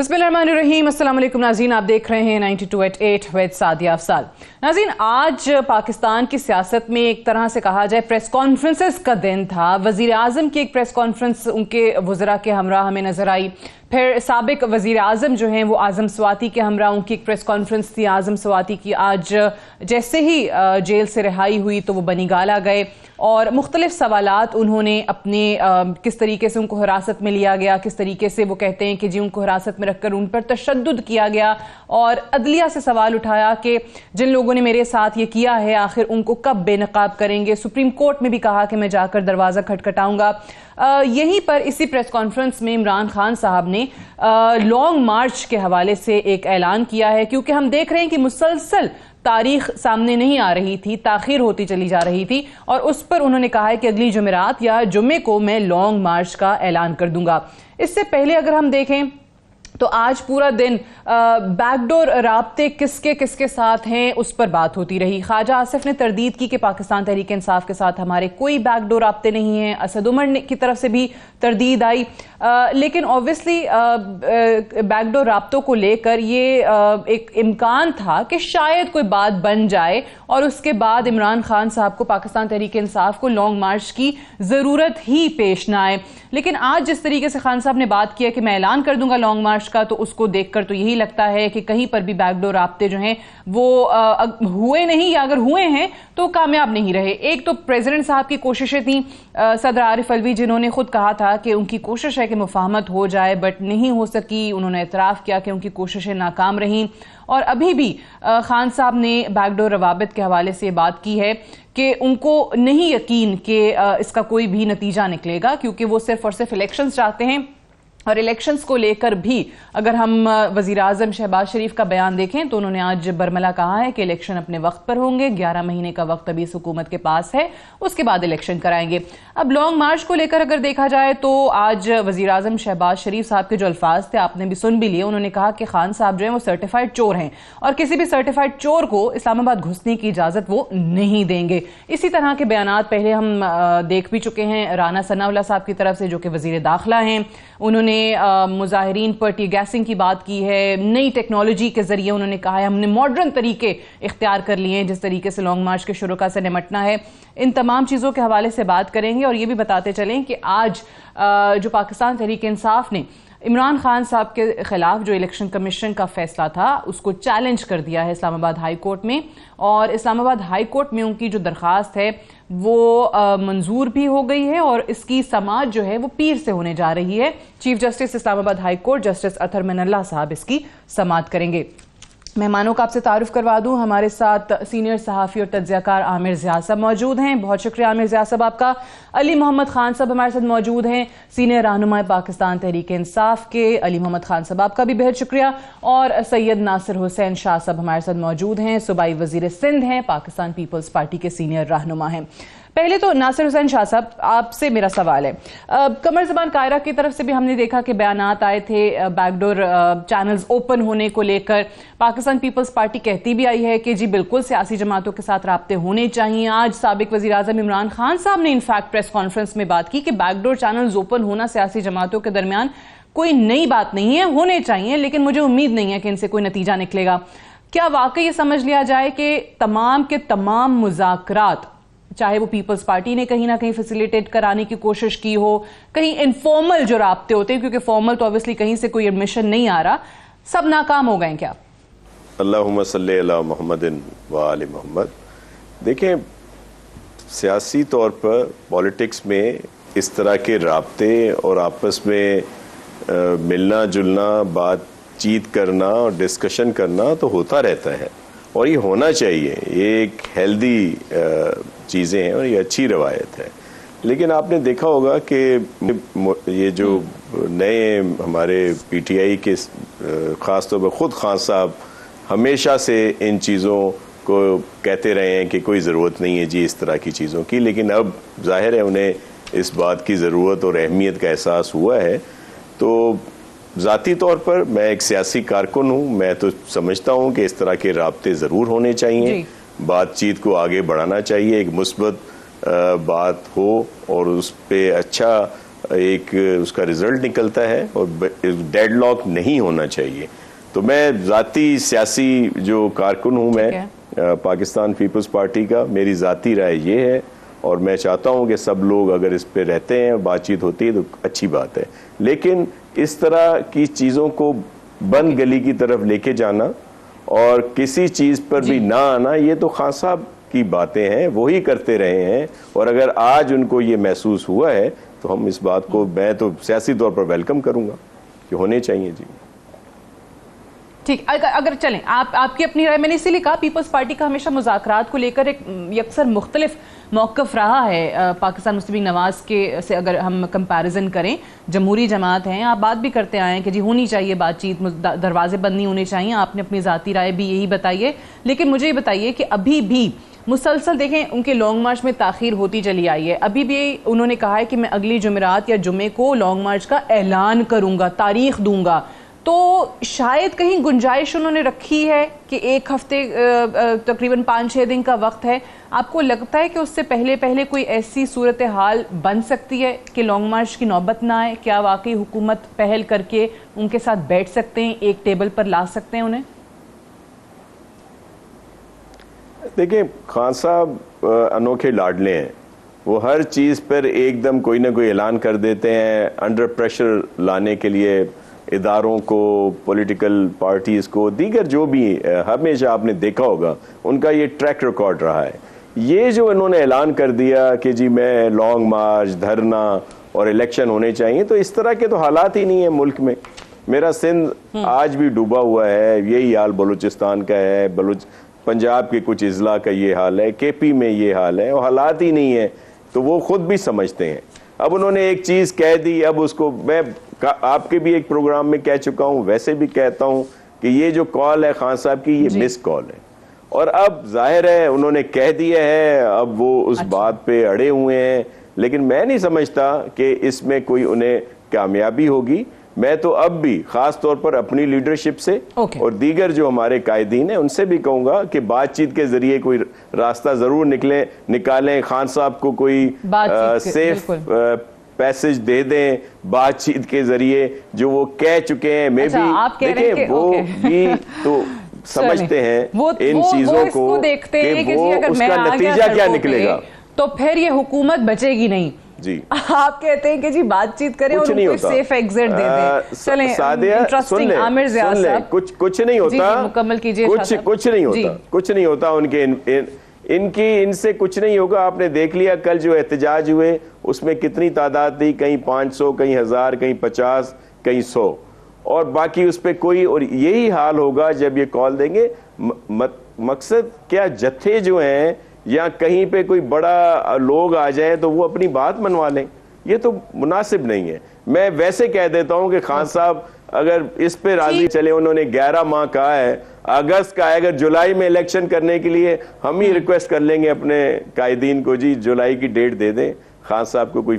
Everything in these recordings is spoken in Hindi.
बिस्मिल्लाहिर्रहमानिर्रहीम। अस्सलाम वालेकुम नाज़रीन, आप देख रहे हैं 92@8 विद सादिया अफसाल। नाज़रीन, आज पाकिस्तान की सियासत में एक तरह से कहा जाए प्रेस कॉन्फ्रेंसेस का दिन था। वज़ीर आज़म की एक प्रेस कॉन्फ्रेंस उनके वज़रा के हमरा हमें नजर आई। फिर साबिक वज़ीर आज़म जो हैं वो आज़म स्वाति के हमरा उनकी एक प्रेस कॉन्फ्रेंस थी आज़म स्वाति की। आज जैसे ही जेल से रिहाई हुई तो वो बनी गाला गए और मुख्तलिफ सवालात उन्होंने अपने किस तरीके से उनको हिरासत में लिया गया, किस तरीके से वो कहते हैं कि जी उनको हिरासत में रखकर उन पर तशद्दुद किया गया, और अदलिया से सवाल उठाया कि जिन लोगों ने मेरे साथ ये किया है आखिर उनको कब बेनकाब करेंगे। सुप्रीम कोर्ट में भी कहा कि मैं जाकर दरवाज़ा खटखटाऊंगा। यहीं पर इसी प्रेस कॉन्फ्रेंस में इमरान खान साहब ने लॉन्ग मार्च के हवाले से एक ऐलान किया है, क्योंकि हम देख रहे हैं कि मुसलसल तारीख सामने नहीं आ रही थी, ताखीर होती चली जा रही थी, और उस पर उन्होंने कहा है कि अगली जुमेरात या जुम्मे को मैं लॉन्ग मार्च का ऐलान कर दूंगा। इससे पहले अगर हम देखें तो आज पूरा दिन बैकडोर राब्ते किसके किसके साथ हैं उस पर बात होती रही। ख्वाजा आसिफ ने तरदीद की कि पाकिस्तान तहरीक इंसाफ के साथ हमारे कोई बैकडोर राब्ते नहीं हैं। असद उमर की तरफ से भी तरदीद आई, लेकिन ऑब्वियसली बैकडोर राब्तों को लेकर ये एक इम्कान था कि शायद कोई बात बन जाए और उसके बाद इमरान खान साहब को पाकिस्तान तहरीक इंसाफ को लॉन्ग मार्च की ज़रूरत ही पेश ना आए। लेकिन आज जिस तरीके से खान साहब ने बात किया कि मैं ऐलान कर दूंगा लॉन्ग मार्च का, तो उसको देखकर तो यही लगता है कि कहीं पर भी बैकडोर राब्ते जो हैं वो हुए नहीं, या अगर हुए हैं तो कामयाब नहीं रहे। एक तो प्रेसिडेंट साहब की कोशिशें थी, सदर आरिफ अलवी जिन्होंने खुद कहा था कि उनकी कोशिश है कि मुफाहमत हो जाए, बट नहीं हो सकी। उन्होंने एतराफ़ किया कि उनकी कोशिशें नाकाम रहीं। और अभी भी खान साहब ने बैकडोर रवाबित के हवाले से बात की है कि उनको नहीं यकीन कि इसका कोई भी नतीजा निकलेगा, क्योंकि वो सिर्फ और सिर्फ इलेक्शंस चाहते हैं। और इलेक्शंस को लेकर भी अगर हम वज़ीर आज़म शहबाज शरीफ का बयान देखें तो उन्होंने आज बरमला कहा है कि इलेक्शन अपने वक्त पर होंगे, 11 महीने का वक्त अभी इस हुकूमत के पास है, उसके बाद इलेक्शन कराएंगे। अब लॉन्ग मार्च को लेकर अगर देखा जाए तो आज वज़ीर आज़म शहबाज शरीफ साहब के जो अल्फाज थे आपने भी सुन भी लिए। उन्होंने कहा कि खान साहब जो है वो सर्टिफाइड चोर हैं और किसी भी सर्टिफाइड चोर को इस्लामाबाद घुसने की इजाज़त वो नहीं देंगे। इसी तरह के बयानात पहले हम देख भी चुके हैं राना सनाउल्लाह साहब की तरफ से, जो कि वज़ीर दाखिला हैं। उन्होंने मुजाहिरीन पर टी गैसिंग की बात की है। नई टेक्नोलॉजी के जरिए उन्होंने कहा है हमने मॉडर्न तरीके इख्तियार कर लिए हैं जिस तरीके से लॉन्ग मार्च के शुरुका से निमटना है। इन तमाम चीज़ों के हवाले से बात करेंगे और ये भी बताते चलें कि आज जो पाकिस्तान तहरीक इंसाफ ने इमरान खान साहब के खिलाफ जो इलेक्शन कमीशन का फैसला था उसको चैलेंज कर दिया है इस्लामाबाद हाई कोर्ट में, और इस्लामाबाद हाई कोर्ट में उनकी जो दरख्वास्त है वो मंजूर भी हो गई है और इसकी समाअत जो है वो पीर से होने जा रही है। Chief justice Islamabad high court justice Athar Minallah साहब इसकी समाअत करेंगे। मेहमानों का आपसे तारुफ करवा दूं, हमारे साथ सीनियर सहाफ़ी और तज्ज़ियाकार आमिर ज़िया साहब मौजूद हैं। बहुत शुक्रिया आमिर ज़िया साहब आपका। अली मोहम्मद खान साहब हमारे साथ मौजूद हैं, सीनियर रहनुमा पाकिस्तान तहरीक इंसाफ के। अली मोहम्मद खान साहब आपका भी बेहद शुक्रिया। और सैयद नासिर हुसैन शाह साहब हमारे साथ मौजूद हैं, सूबाई वज़ीर सिंध हैं, पाकिस्तान पीपल्स पार्टी के सीनियर रहनुमा हैं। पहले तो नासिर हुसैन शाह साहब आपसे मेरा सवाल है, कमर ज़बान कायरा की तरफ से भी हमने देखा कि बयानात आए थे बैकडोर चैनल्स ओपन होने को लेकर। पाकिस्तान पीपल्स पार्टी कहती भी आई है कि जी बिल्कुल सियासी जमातों के साथ राब्ते होने चाहिए। आज साबिक वज़ीर आज़म इमरान खान साहब ने इनफैक्ट प्रेस कॉन्फ्रेंस में बात की कि बैकडोर चैनल्स ओपन होना सियासी जमातों के दरमियान कोई नई बात नहीं है, होने चाहिए, लेकिन मुझे उम्मीद नहीं है कि इनसे कोई नतीजा निकलेगा। क्या वाकई ये समझ लिया जाए कि तमाम के तमाम मुज़ाकरात, चाहे वो पीपल्स पार्टी ने कहीं ना कहीं फैसिलिटेट कराने की कोशिश की हो, कहीं इनफॉर्मल जो राब्ते होते हैं, क्योंकि फॉर्मल तो ऑब्वियसली कहीं से कोई एडमिशन नहीं आ रहा, सब नाकाम हो गए क्या? अल्लाहुम्मा सल्ली अला मुहम्मदिन व आलि मुहम्मद। देखें, सियासी तौर पर पॉलिटिक्स में इस तरह के राब्ते और आपस में मिलना जुलना, बातचीत करना और डिस्कशन करना तो होता रहता है और ये होना चाहिए। ये एक हेल्दी चीज़ें हैं और ये अच्छी रवायत है। लेकिन आपने देखा होगा कि ये जो नए हमारे पीटीआई के ख़ास तौर पर ख़ुद खान साहब हमेशा से इन चीज़ों को कहते रहे हैं कि कोई ज़रूरत नहीं है जी इस तरह की चीज़ों की, लेकिन अब जाहिर है उन्हें इस बात की ज़रूरत और अहमियत का एहसास हुआ है। तो ज़ाती तौर पर मैं एक सियासी कारकुन हूँ, मैं तो समझता हूँ कि इस तरह के राब्ते ज़रूर होने चाहिए, बातचीत को आगे बढ़ाना चाहिए, एक मुस्बत बात हो और उस पर अच्छा एक उसका रिजल्ट निकलता है और डेडलॉक नहीं होना चाहिए। तो मैं ज़ाती सियासी जो कारकुन हूँ, मैं पाकिस्तान पीपल्स पार्टी का, मेरी ज़ाती राय ये है और मैं चाहता हूँ कि सब लोग अगर इस पे रहते हैं और बातचीत होती है तो अच्छी बात है, लेकिन इस तरह की चीज़ों को बंद गली की तरफ लेके जाना और किसी चीज़ पर भी ना आना, ये तो खान साहब की बातें हैं, वही करते रहे हैं। और अगर आज उनको ये महसूस हुआ है तो हम इस बात को, मैं तो सियासी तौर पर वेलकम करूंगा कि होने चाहिए। जी ठीक, अगर चलें आपकी अपनी राय, मैंने इसीलिए कहा पीपल्स पार्टी का हमेशा मुज़ाकरात को लेकर एक यकसर मुख्तलिफ मौक़िफ़ रहा है पाकिस्तान मुस्लिम लीग नवाज के से अगर हम कंपैरिजन करें। जमहूरी जमात हैं, आप बात भी करते आए हैं कि जी होनी चाहिए बातचीत, दरवाजे बंद नहीं होने चाहिए, आपने अपनी ज़ाती राय भी यही बताई है। लेकिन मुझे ये बताइए कि अभी भी मुसलसल देखें उनके लॉन्ग मार्च में ताख़ीर होती चली आई है, अभी भी उन्होंने कहा है कि मैं अगली जुमेरात या जुमे को लॉन्ग मार्च का ऐलान करूँगा, तारीख दूँगा। तो शायद कहीं गुंजाइश उन्होंने रखी है कि एक हफ्ते तकरीबन 5-6 दिन का वक्त है। आपको लगता है कि उससे पहले पहले कोई ऐसी सूरत हाल बन सकती है कि लॉन्ग मार्च की नौबत ना आए? क्या वाकई हुकूमत पहल करके उनके साथ बैठ सकते हैं, एक टेबल पर ला सकते हैं उन्हें? देखिए, खान साहब अनोखे लाडले हैं, वो हर चीज़ पर एकदम कोई ना कोई ऐलान कर देते हैं, अंडर प्रेशर लाने के लिए इदारों को, पॉलिटिकल पार्टीज़ को, दीगर जो भी हमेशा आपने देखा होगा उनका ये ट्रैक रिकॉर्ड रहा है। ये जो इन्होंने ऐलान कर दिया कि जी मैं लॉन्ग मार्च, धरना और इलेक्शन होने चाहिए, तो इस तरह के तो हालात ही नहीं है मुल्क में। मेरा सिंध आज भी डूबा हुआ है, यही हाल बलूचिस्तान का है, पंजाब के कुछ अजला का ये हाल है, केपी में ये हाल है, और हालात ही नहीं है, तो वो खुद भी समझते हैं। अब उन्होंने एक चीज़ कह दी, अब उसको मैं आपके भी एक प्रोग्राम में कह चुका हूं, वैसे भी कहता हूं कि ये जो कॉल है खान साहब की, ये मिस कॉल है। और अब जाहिर है उन्होंने कह दिया है, अब वो उस बात पे अड़े हुए हैं, लेकिन मैं नहीं समझता कि इसमें कोई उन्हें कामयाबी होगी। मैं तो अब भी खास तौर पर अपनी लीडरशिप से और दीगर जो हमारे कायदीन हैं उनसे भी कहूंगा कि बातचीत के जरिए कोई रास्ता जरूर निकालें, खान साहब को कोई सेफ पैसेज दे दें बातचीत के जरिए, जो वो कह चुके हैं। मैं भी देखिए वो भी तो समझते हैं इन चीजों को, देखते हैं कि अगर उसका नतीजा क्या निकलेगा, तो फिर ये हुकूमत बचेगी नहीं। जी आप कहते हैं कि जी बातचीत करें और उनको सेफ एग्जिट दे दें। चलें, इंटरेस्टिंग। आमिर ज़िया साहब, कुछ नहीं होता, मुकम्मल कीजिए। कुछ नहीं होता उनके इनसे कुछ नहीं होगा। आपने देख लिया कल जो एहतजाज हुए उसमें कितनी तादाद थी, कहीं 500, कहीं 1000, कहीं 50, कहीं 100, और बाकी उस पर कोई। और यही हाल होगा जब ये कॉल देंगे। मकसद क्या, जत्थे जो हैं या कहीं पे कोई बड़ा लोग आ जाए तो वो अपनी बात मनवा लें, ये तो मुनासिब नहीं है। मैं वैसे कह देता हूं कि खान साहब अगर इस पे राजी चले, उन्होंने 11 माह कहा है, अगस्त का है, अगर जुलाई में इलेक्शन करने के लिए हम ही रिक्वेस्ट कर लेंगे अपने कायदीन को, जी जुलाई की डेट दे दें, खान साहब को कोई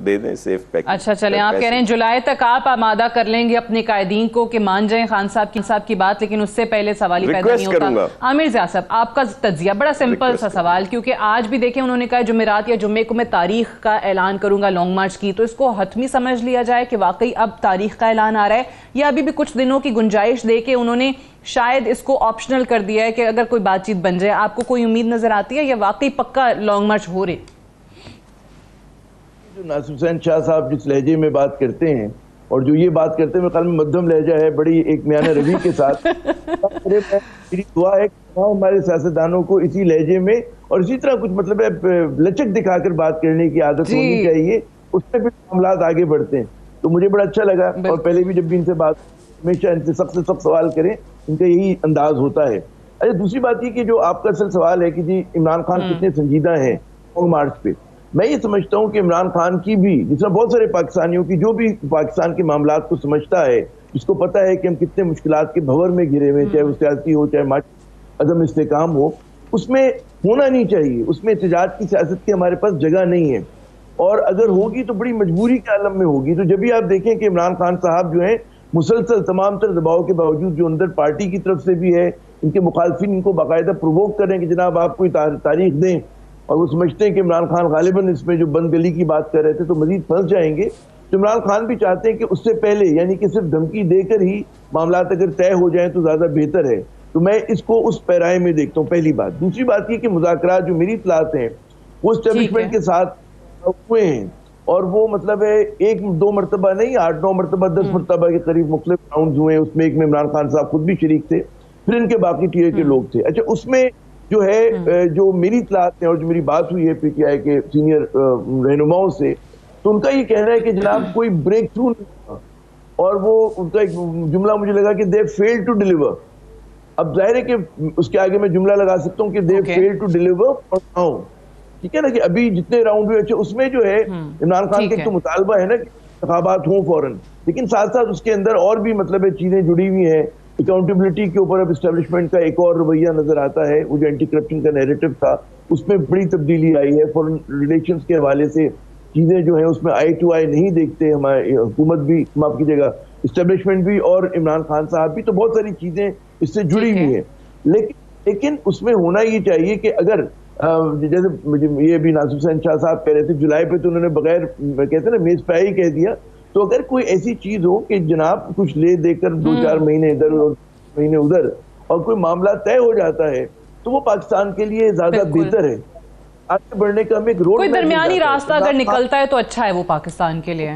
दे दें सेफ पैकेज। अच्छा चलें, आप कह रहे हैं जुलाई तक आप आमादा कर लेंगे अपने कायदीन को कि मान जाएं खान साहब की बात, लेकिन उससे पहले सवाल ही पैदा नहीं होता। आमिर ज़िया साहब, आपका तज्जिया बड़ा सिंपल सा सवाल, क्योंकि आज भी देखें उन्होंने कहा जुमेरात या जुम्मे को मैं तारीख का ऐलान करूंगा लॉन्ग मार्च की, तो इसको हतमी समझ लिया जाए कि वाकई अब तारीख का ऐलान आ रहा है, या अभी भी कुछ दिनों की गुंजाइश दे के उन्होंने शायद इसको ऑप्शनल कर दिया है कि अगर कोई बातचीत बन जाए? आपको कोई उम्मीद नजर आती है या वाकई पक्का लॉन्ग मार्च हो रहे? जो नासिर हुसैन शाह साहब जिस लहजे में बात करते हैं और जो ये बात करते हैं, मेरे मध्यम लहजा है, बड़ी एक म्याना रवि के साथ। मेरी दुआ है कि हमारे सियासतदानों को इसी लहजे में और इसी तरह कुछ मतलब है लचक दिखाकर बात करने की आदत होनी चाहिए, उसमें फिर मामला आगे बढ़ते हैं। तो मुझे बड़ा अच्छा लगा, और पहले भी जब भी इनसे बात, हमेशा इनसे सबसे सब सवाल करें, इनका यही अंदाज होता है। अच्छा, दूसरी बात ये कि जो आपका असल सवाल है कि जी इमरान खान कितने संजीदा हैं लॉन्ग मार्च पे, मैं ये समझता हूँ कि इमरान खान की भी, जिस तरह बहुत सारे पाकिस्तानियों की, जो भी पाकिस्तान के मामलात को समझता है, जिसको पता है कि हम कितने मुश्किलात के भंवर में घिरे हुए, चाहे वो सियासी हो, चाहे अदम इस्तेकाम हो, उसमें होना नहीं चाहिए। उसमें एहतजाज की सियासत की हमारे पास जगह नहीं है, और अगर होगी तो बड़ी मजबूरी के आलम में होगी। तो जब भी आप देखें कि इमरान खान साहब जो है मुसलसल तमाम तर दबाव के बावजूद, जो अंदर पार्टी की तरफ से भी है, इनके मुखालफिन इनको बाकायदा प्रोवोक करें कि जनाब आप कोई तारीख दें, और वो समझते हैं कि इमरान खान गालिबन इसमें जो बंद गली की बात कर रहे थे तो मजीद फंस जाएंगे। तो इमरान खान भी चाहते हैं कि उससे पहले, यानी कि सिर्फ धमकी देकर ही मामला अगर तय हो जाए तो ज्यादा बेहतर है। तो मैं इसको उस पैराए में देखता हूँ, पहली बात। दूसरी बात ये कि मुज़ाकरात जो मेरी इत्तलात हैं वो एस्टेब्लिशमेंट के साथ हुए हैं, और वो मतलब है 1-2 मरतबा नहीं, 8-9 मरतबा 10 मरतबा के करीब मुख्तलिफ राउंड हुए। उसमें एक में इमरान खान साहब खुद भी शरीक थे, फिर इनके बाकी टीए के लोग थे। अच्छा, उसमें जो है जो मेरी इत्तलात है और जो मेरी बात हुई है पीटीआई के सीनियर रहनुमाओं से, तो उनका ये कहना है कि जनाब कोई ब्रेक थ्रू नहीं हुआ, और वो उनका एक जुमला मुझे लगा कि दे फेल टू डिलीवर। अब जाहिर है कि उसके आगे मैं जुमला लगा सकता हूँ कि दे फेल टू डिलीवर और नाउ, ठीक है ना, कि अभी जितने राउंड हुए अच्छे उसमें जो है इमरान खान के तो मुतालबा है ना कि इंतखाबात हों फौरन, लेकिन साथ साथ उसके अंदर और भी मतलब चीजें जुड़ी हुई हैं। अकाउंटेबिलिटी के ऊपर अब एस्टेब्लिशमेंट का एक और रवैया नजर आता है। वो जो एंटी करप्शन का नैरेटिव था उसमें बड़ी तब्दीली आई है। फॉरेन रिलेशंस के हवाले से चीजें जो है उसमें आई टू आई नहीं देखते हमारी हुकूमत भी, माफ कीजिएगा, एस्टेब्लिशमेंट भी और इमरान खान साहब भी। तो बहुत सारी चीजें इससे जुड़ी हुई है, लेकिन उसमें होना ये चाहिए कि अगर जैसे मुझे ये भी नासिर हुसैन शाह साहब कह रहे थे जुलाई पे, तो उन्होंने बगैर कहते ना मेज पे ही कह दिया। तो अगर कोई ऐसी चीज हो कि जनाब कुछ ले देकर 2-4 महीने इधर और महीने उधर और कोई मामला तय हो जाता है, तो वो पाकिस्तान के लिए ज्यादा बेहतर है। आगे बढ़ने का हमें एक रोड, कोई दरमियानी रास्ता अगर निकलता है तो अच्छा है वो पाकिस्तान के लिए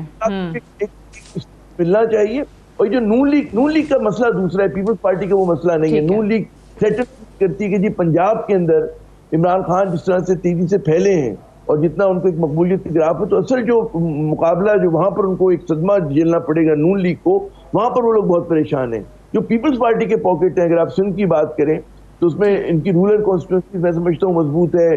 मिलना चाहिए। और जो नून लीग का मसला दूसरा है, पीपल्स पार्टी का वो मसला नहीं है। नून लीग सेटल करती है कि जी पंजाब के अंदर इमरान खान जिस तरह से तेजी से फैले हैं और जितना उनको एक मकबूलियत की ग्राफ है, तो असल जो मुकाबला जो वहां पर उनको एक सदमा झेलना पड़ेगा नून लीग को, वहां पर वो लोग बहुत परेशान हैं। जो पीपल्स पार्टी के पॉकेट हैं, अगर आप सिंध की बात करें तो उसमें इनकी रूरल कॉन्स्टिट्यूंसी मैं समझता हूँ मजबूत है,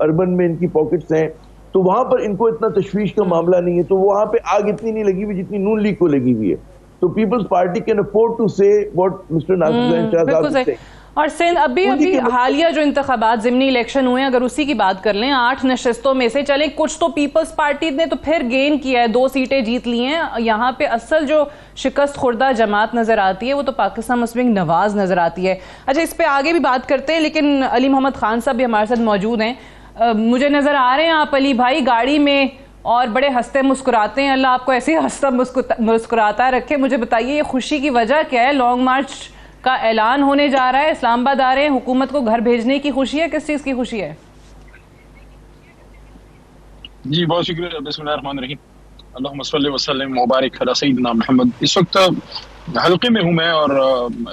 अर्बन में इनकी पॉकेट्स हैं, तो वहां पर इनको इतना तशवीश का मामला नहीं है। तो वहां पे आग इतनी नहीं लगी हुई जितनी नून लीग को लगी हुई है। तो People's Party can afford to say what mister Nasir Hussain Shah sahab से। और सिंध अभी हालिया जो इंतखाबात ज़िमनी इलेक्शन हुए, अगर उसी की बात कर लें, 8 नशस्तों में से चले कुछ तो पीपल्स पार्टी ने तो फिर गेन किया है, 2 सीटें जीत ली हैं। यहाँ पे असल जो शिकस्त खुर्दा जमात नजर आती है वो तो पाकिस्तान मुस्लिम लीग नवाज नजर आती है। अच्छा, इस पे आगे भी बात करते हैं, लेकिन अली मोहम्मद खान साहब भी हमारे साथ मौजूद हैं। मुझे नजर आ रहे हैं आप अली भाई गाड़ी में और बड़े हंसते मुस्कुराते हैं। अल्लाह आपको ऐसे हंसता मुस्कुराता रखे। मुझे बताइए ये खुशी की वजह क्या है? लॉन्ग मार्च का ऐलान होने जा रहा है, इस्लामाबाद आ रहे हैं, हुकूमत को घर भेजने की खुशी है, किस चीज की खुशी है? जी बहुत शुक्रिया। बिस्मिल्लाहिर्रहमानिर्रहीम, अल्लाहुम्मा सल्लि व सल्लिम व बारिक अला सय्यिदिना मुहम्मद। इस वक्त हल्के में हूँ मैं और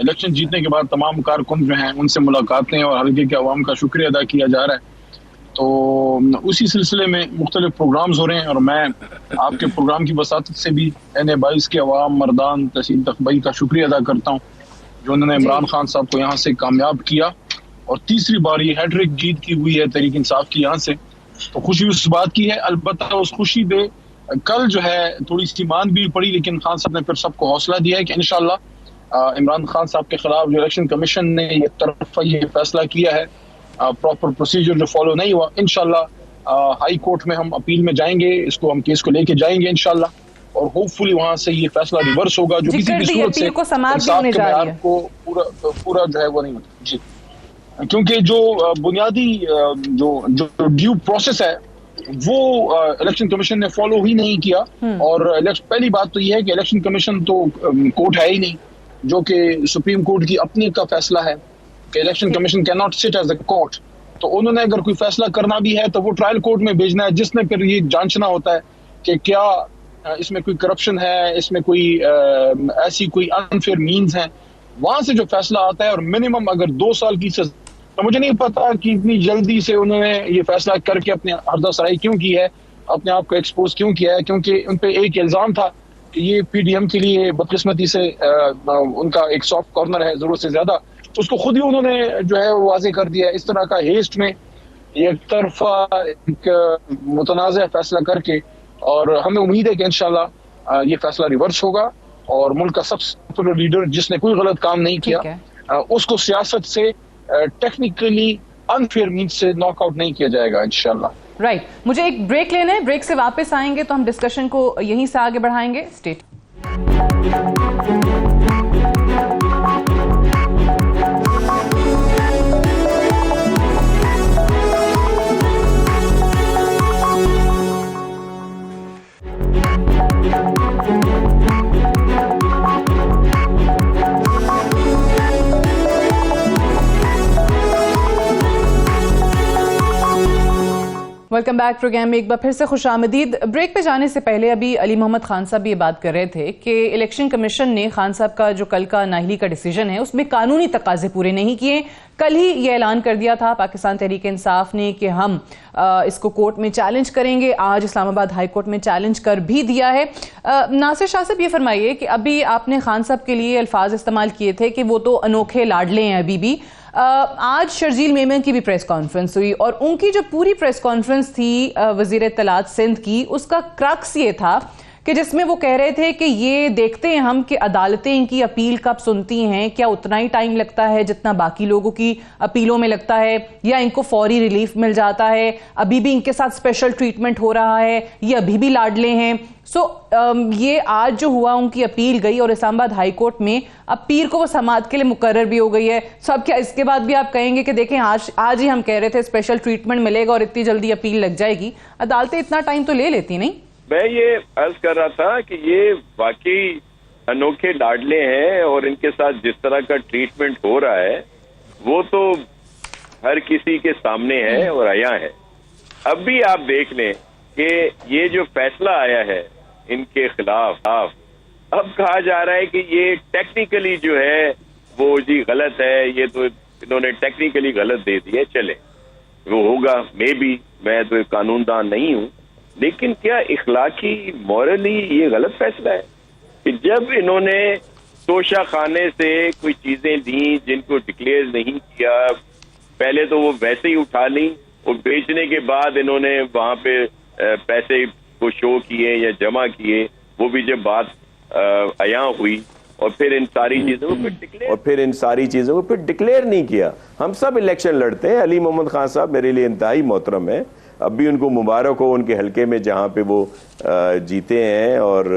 इलेक्शन जीतने के बाद तमाम कारकुन जो हैं उनसे मुलाकातें और हल्के के अवाम का शुक्रिया अदा किया जा रहा है। तो उसी सिलसिले में मुख्तलिफ प्रोग्राम्स हो रहे हैं और मैं आपके प्रोग्राम की वसातत से भी NA-22 के अवाम, मर्दान, तहसील तकबई का शुक्रिया अदा करता हूँ जो उन्होंने इमरान खान साहब को यहाँ से कामयाब किया और तीसरी बार ये हैट्रिक जीत की हुई है तहरीक इंसाफ की यहाँ से। तो खुशी उस बात की है। अलबत्ता उस खुशी में कल जो है थोड़ी सी मान भी पड़ी, लेकिन खान साहब ने फिर सबको हौसला दिया है कि इंशाल्लाह इमरान खान साहब के खिलाफ जो इलेक्शन कमीशन ने एक तरफा ये फैसला किया है, प्रॉपर प्रोसीजर जो फॉलो नहीं हुआ, इंशाल्लाह हाई कोर्ट में हम अपील में जाएंगे, इसको हम केस को लेके जाएंगे इंशाल्लाह, और होपफुली वहां से ये फैसला रिवर्स होगा जो किसी भी सूरत से इंसाफ के मेयार को पूरा जो है वो नहीं होता। जी, क्योंकि जो बुनियादी जो ड्यू प्रोसेस है वो इलेक्शन कमीशन ने फॉलो ही नहीं किया। और पहली बात तो ये है कि इलेक्शन कमीशन तो कोर्ट है ही नहीं, जो कि सुप्रीम कोर्ट की अपनी का फैसला है कि election commission can not sit as a court. तो उन्होंने अगर कोई फैसला करना भी है तो वो ट्रायल कोर्ट में भेजना है, जिसने फिर ये जांचना होता है कि क्या इसमें कोई करप्शन है, इसमें कोई ऐसी कोई अनफेयर मीन्स है। वहां से जो फैसला आता है और मिनिमम अगर 2 साल की सजा, तो मुझे नहीं पता कि इतनी जल्दी से उन्होंने ये फैसला करके अपने हरदसराई क्यों की है, अपने आप को एक्सपोज क्यों किया है। क्योंकि उन पे एक इल्जाम था कि ये PDM के लिए बदकिस्मती से उनका एक सॉफ्ट कॉर्नर है जरूरत से ज्यादा, तो उसको खुद ही उन्होंने जो है वो वाजे कर दिया। इस तरह का हेस्ट में एक तरफा एक मुतनाज़ फैसला करके, और हमें उम्मीद है कि इंशाल्लाह ये फैसला रिवर्स होगा और मुल्क का सबसे बड़ा लीडर जिसने कोई गलत काम नहीं किया उसको सियासत से टेक्निकली अनफेयर मीन्स से नॉकआउट नहीं किया जाएगा इंशाल्लाह। राइट, मुझे एक ब्रेक लेना है, ब्रेक से वापस आएंगे तो हम डिस्कशन को यहीं से आगे बढ़ाएंगे। स्टेट वेलकम बैक प्रोग्राम में एक बार फिर से खुशामदीद। ब्रेक पे जाने से पहले अभी अली मोहम्मद खान साहब ये बात कर रहे थे कि इलेक्शन कमीशन ने खान साहब का जो कल का नाहली का डिसीजन है उसमें कानूनी तकाजे पूरे नहीं किए। कल ही ये ऐलान कर दिया था पाकिस्तान तहरीक इंसाफ ने कि हम इसको कोर्ट में चैलेंज करेंगे। आज इस्लामाबाद हाई कोर्ट में चैलेंज कर भी दिया है। नासिर शाह साहब ये फरमाइए कि अभी आपने खान साहब के लिए अल्फाज इस्तेमाल किए थे कि वो तो अनोखे लाडले हैं अभी भी। आज शर्जील मेमन की भी प्रेस कॉन्फ्रेंस हुई और उनकी जो पूरी प्रेस कॉन्फ्रेंस थी वजीर इत्तलात सिंध की, उसका क्रक्स ये था कि जिसमें वो कह रहे थे कि ये देखते हैं हम कि अदालतें इनकी अपील कब सुनती हैं, क्या उतना ही टाइम लगता है जितना बाकी लोगों की अपीलों में लगता है, या इनको फौरी रिलीफ मिल जाता है, अभी भी इनके साथ स्पेशल ट्रीटमेंट हो रहा है, ये अभी भी लाडले हैं। ये आज जो हुआ उनकी अपील गई और इस्लामाबाद हाई कोर्ट में अब पीर को वो समाअत के लिए मुकर्रर भी हो गई है। सब क्या इसके बाद भी आप कहेंगे कि देखें आज ही हम कह रहे थे स्पेशल ट्रीटमेंट मिलेगा और इतनी जल्दी अपील लग जाएगी। अदालतें इतना टाइम तो ले लेती नहीं। मैं ये अर्ज कर रहा था कि ये वाकई अनोखे लाडले हैं और इनके साथ जिस तरह का ट्रीटमेंट हो रहा है वो तो हर किसी के सामने है और आया है। अब भी आप देख लें कि ये जो फैसला आया है इनके खिलाफ, अब कहा जा रहा है कि ये टेक्निकली जो है वो जी गलत है, ये तो इन्होंने टेक्निकली गलत दे दिया। चले वो होगा, मे बी, मैं तो कानूनदान नहीं हूं, लेकिन क्या इखलाकी मॉरली ये गलत फैसला है कि जब इन्होंने तोशा खाने से कोई चीजें दी जिनको डिक्लेयर नहीं किया, पहले तो वो वैसे ही उठा ली और बेचने के बाद इन्होंने वहां पे पैसे को शो किए या जमा किए, वो भी जब बात आया हुई, और फिर इन सारी चीजों को फिर डिक्लेयर नहीं किया। हम सब इलेक्शन लड़ते हैं। अली मोहम्मद खान साहब मेरे लिए इंतहाई मोहतरम है, अब भी उनको मुबारक हो उनके हलके में जहां पे वो जीते हैं और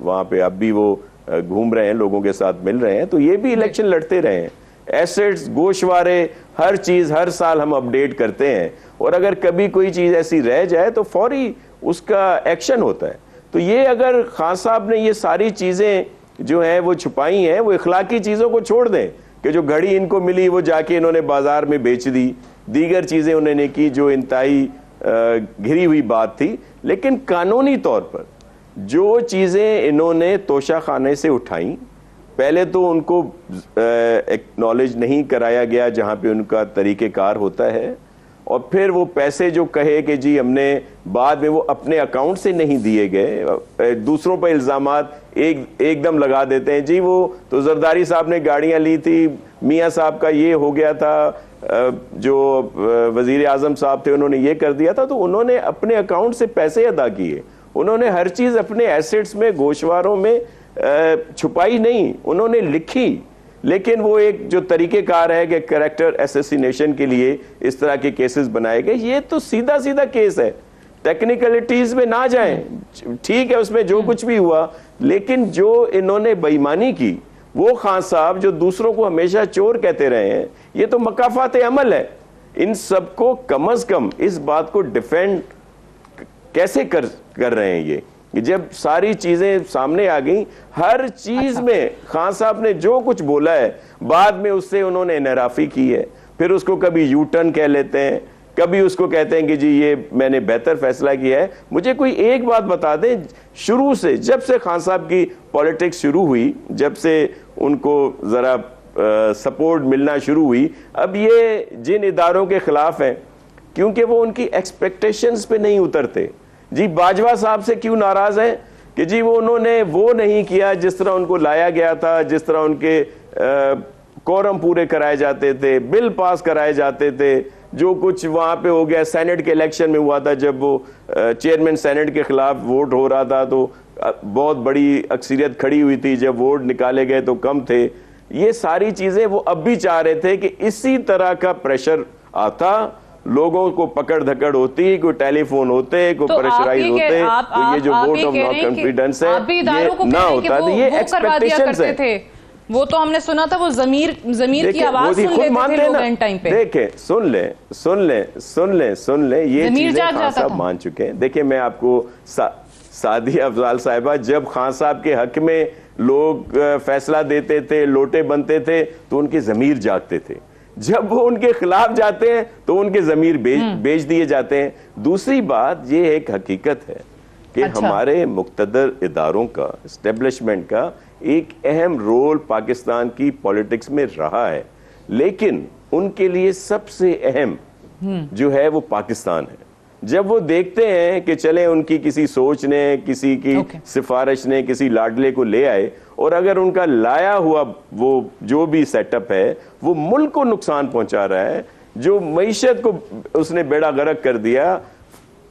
वहां पे अब भी वो घूम रहे हैं, लोगों के साथ मिल रहे हैं, तो ये भी इलेक्शन लड़ते रहे हैं। एसेट्स, गोशवारे, हर चीज हर साल हम अपडेट करते हैं और अगर कभी कोई चीज ऐसी रह जाए तो फौरी उसका एक्शन होता है। तो ये अगर खान साहब ने ये सारी चीजें जो है वो छुपाई हैं, वो इखलाकी चीजों को छोड़ दें कि जो घड़ी इनको मिली वो जाके इन्होंने बाजार में बेच दी, दीगर चीजें उन्होंने की जो इंतहाई घिरी हुई बात थी, लेकिन कानूनी तौर पर जो चीजें इन्होंने तोशा खाने से उठाई, पहले तो उनको एक्नॉलेज नहीं कराया गया जहां पे उनका तरीक़ेकार होता है, और फिर वो पैसे जो कहे कि जी हमने बाद में वो अपने अकाउंट से नहीं दिए गए, दूसरों पर इल्जामात एकदम लगा देते हैं, जी वो तो जरदारी साहब ने गाड़ियां ली थी, मियां साहब का ये हो गया था, जो वजीर आजम साहब थे उन्होंने ये कर दिया था। तो उन्होंने अपने अकाउंट से पैसे अदा किए, उन्होंने हर चीज अपने एसेट्स में, गोशवारों में छुपाई नहीं, उन्होंने लिखी। लेकिन वो एक जो तरीकेकार है कि कैरेक्टर असैसिनेशन के लिए इस तरह के केसेस बनाए गए, ये तो सीधा सीधा केस है, टेक्निकलिटीज में ना जाएं, ठीक है उसमें जो कुछ भी हुआ, लेकिन जो इन्होंने बेईमानी की वो खान साहब जो दूसरों को हमेशा चोर कहते रहे हैं, ये तो मकाफात अमल है। इन सबको कम अज कम इस बात को डिफेंड कैसे कर रहे हैं ये, जब सारी चीजें सामने आ गई, हर चीज में खान साहब ने जो कुछ बोला है बाद में उससे उन्होंने इनराफी की है, फिर उसको कभी यू टर्न कह लेते हैं, कभी उसको कहते हैं कि जी ये मैंने बेहतर फैसला किया है। मुझे कोई एक बात बता दें, शुरू से जब से खान साहब की पॉलिटिक्स शुरू हुई, जब से उनको जरा सपोर्ट मिलना शुरू हुई, अब ये जिन इदारों के खिलाफ हैं क्योंकि वो उनकी एक्सपेक्टेशंस पे नहीं उतरते। जी बाजवा साहब से क्यों नाराज हैं कि जी वो उन्होंने वो नहीं किया जिस तरह उनको लाया गया था, जिस तरह उनके कोरम पूरे कराए जाते थे, बिल पास कराए जाते थे, जो कुछ वहां पे हो गया सेनेट के इलेक्शन में हुआ था, जब वो चेयरमैन सेनेट के खिलाफ वोट हो रहा था तो बहुत बड़ी अक्सरियत खड़ी हुई थी, जब वोट निकाले गए तो कम थे। ये सारी चीजें वो अब भी चाह रहे थे कि इसी तरह का प्रेशर आता, लोगों को पकड़ धकड़ होती, कोई टेलीफोन होते, कोई प्रेशराइज होते, तो ये जो वोट ऑफ नॉट कॉन्फिडेंस है ये ना होता। तो ये एक्सपेक्टेशंस है, वो तो हमने सुना था, वो जमीर की आवाज सुन लेते थे लोग एंड टाइम पे। देखे सुन ले ये चीजें खान साहब मान चुके हैं। देखिए मैं आपको सादिया अफजाल साहिबा, जब खान साहब के हक में लोग फैसला देते थे, लोटे बनते थे, तो उनके जमीर जागते थे। जब वो उनके खिलाफ जाते हैं तो उनके ज़मीर बेच दिए जाते हैं। दूसरी बात ये एक हकीकत है कि हमारे मुक़्तदर इदारों का, एस्टेब्लिशमेंट का एक अहम रोल पाकिस्तान की पॉलिटिक्स में रहा है, लेकिन उनके लिए सबसे अहम जो है वो पाकिस्तान है। जब वो देखते हैं कि चले उनकी किसी सोच ने, किसी की सिफारिश ने किसी लाडले को ले आए, और अगर उनका लाया हुआ वो जो भी सेटअप है वो मुल्क को नुकसान पहुंचा रहा है, जो मईशत को उसने बेड़ा गर्क कर दिया,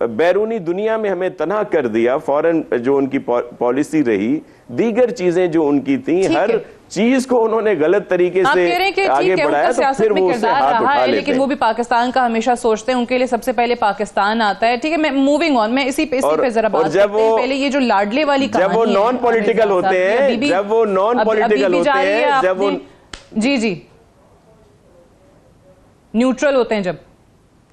बैरूनी दुनिया में हमें तनहा कर दिया, फॉरेन जो उनकी पॉलिसी रही, दीगर चीजें जो उनकी थी, हर चीज को उन्होंने गलत तरीके से आगे बढ़ाया, तो फिर वो उससे हाथ उठा लेते हैं। लेकिन वो भी पाकिस्तान का हमेशा सोचते हैं, उनके लिए सबसे पहले पाकिस्तान आता है। ठीक है, मैं मूविंग ऑन, मैं इसी पे जरा बात करते हैं। पहले ये जो लाडले वाली कहानी, जब वो नॉन पॉलिटिकल होते हैं, जब वो नॉन पॉलिटिकल होते हैं, जब वो जी न्यूट्रल होते हैं,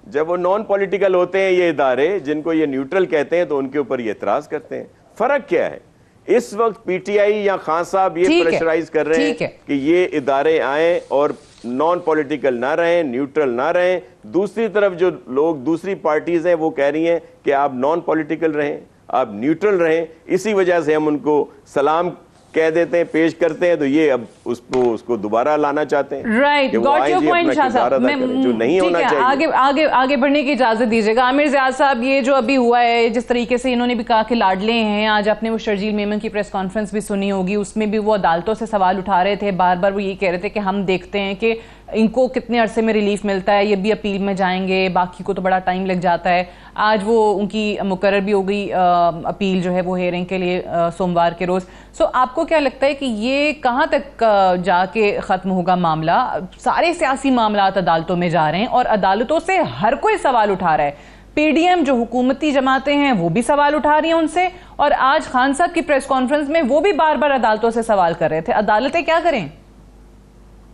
जब वो नॉन पॉलिटिकल होते हैं ये इदारे, जिनको ये न्यूट्रल कहते हैं, तो उनके ऊपर ये एतराज करते हैं। फर्क क्या है? इस वक्त पीटीआई या खान साहब ये प्रेशराइज कर रहे हैं कि ये इदारे आए और नॉन पॉलिटिकल ना रहें, न्यूट्रल ना रहें। दूसरी तरफ जो लोग, दूसरी पार्टीज हैं, वो कह रही हैं कि आप नॉन पॉलिटिकल रहें, आप न्यूट्रल रहें। इसी वजह से हम उनको सलाम कह देते हैं, पेश करते हैं, तो ये अब उसको दोबारा लाना चाहते हैं। Right, got your point Shah साहब। जो नहीं होना चाहिए। आगे बढ़ने की इजाजत दीजिएगा। आमिर ज़ियाद साहब, ये जो अभी हुआ है, जिस तरीके से इन्होंने भी कहा कि लाडले हैं, आज आपने वो शर्जील मेमन की प्रेस कॉन्फ्रेंस भी सुनी होगी, उसमें भी वो अदालतों से सवाल उठा रहे थे, बार बार वो ये कह रहे थे कि हम देखते हैं कि इनको कितने अरसे में रिलीफ मिलता है, ये भी अपील में जाएंगे, बाकी को तो बड़ा टाइम लग जाता है। आज वो उनकी मुकर्रर भी हो गई अपील जो है वो हेयरिंग के लिए सोमवार के रोज़। सो आपको क्या लगता है कि ये कहाँ तक जाके ख़त्म होगा मामला? सारे सियासी मामलात अदालतों में जा रहे हैं और अदालतों से हर कोई सवाल उठा रहा है। पीडीएम जो हुकूमती जमातें हैं वो भी सवाल उठा रही हैं उनसे, और आज खान साहब की प्रेस कॉन्फ्रेंस में वो भी बार बार अदालतों से सवाल कर रहे थे। अदालतें क्या करें?